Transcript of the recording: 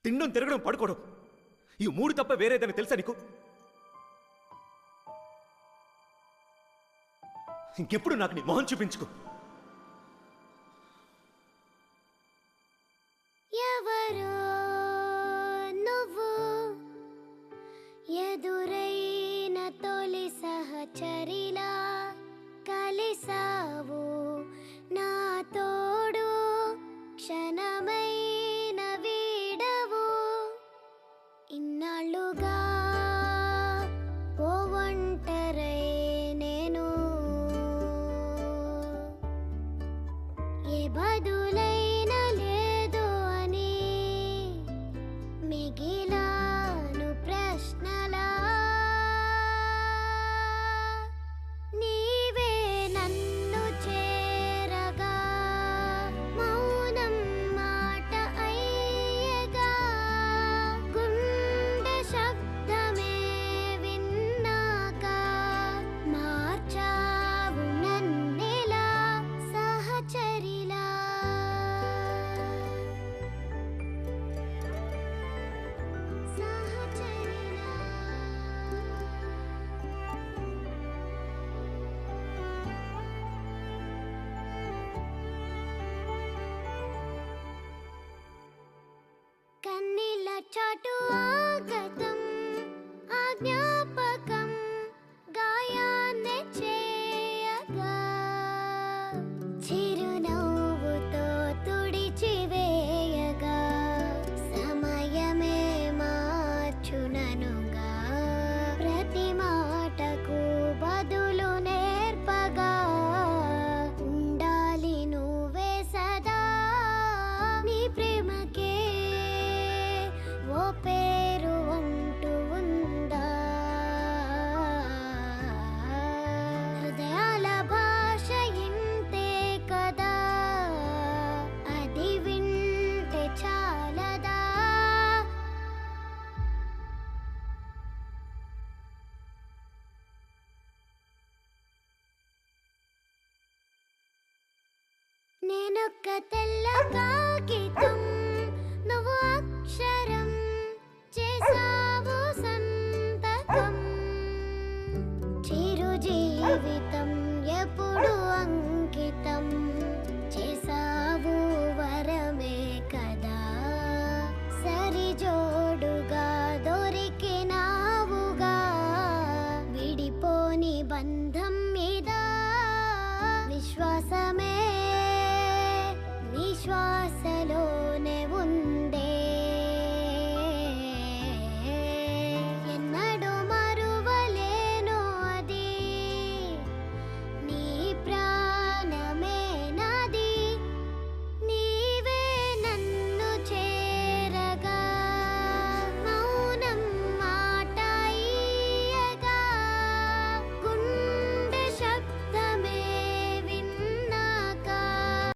తినడం, తిరగడం, పడుకోవడం, ఈ 3 తప్ప వేరేదని తెలుసా నీకు? ఇంకెప్పుడు నాకు నీ మొహం చూపించుకో. ఎవరో నువ్వు ఎదురైన తొలి సహచరిలా కలిసావు నా తోడు, క్షణమైన వీడవు. ఇన్నాళ్ళుగా ఓ ఒంటరై నేను ఏ బదులైన లేదు అని మిగిలాను ప్రశ్నలా. నీవే నన్ను చేరగా మౌనం మాట అయ్యగా, గుండె శబ్దమే విన్నాక మార్చావు నన్నెలా సహచరిలా. సహచరిలా కన్నీళ్ళ చాటు ఆగతం, ఆ జ్ఞాపకం గాయాన్నే చేయగా, చిరునవ్వుతో తుడిచివేయగా, సమయమే మార్చుననుగా, ప్రతి మాటకు బదులు నేర్పగా, ఉండాలి నువ్వే సదా నీ ప్రేమకే ఓ పేరు అంటూ ఉందా. హృదయాల భాష ఇంతే కదా, అది వింటే చాలదా. నేనొక్క తెల్ల కాగితం, నువ్వు అక్షరం, చేసావు సంతకం. చిరు జీవితం ఎప్పుడు అంకితం, చేసావు వరమే కదా. సరి జోడుగా దొరికినావుగా, విడిపోని బంధం మీద విశ్వాసమే నిశ్వాసలోనే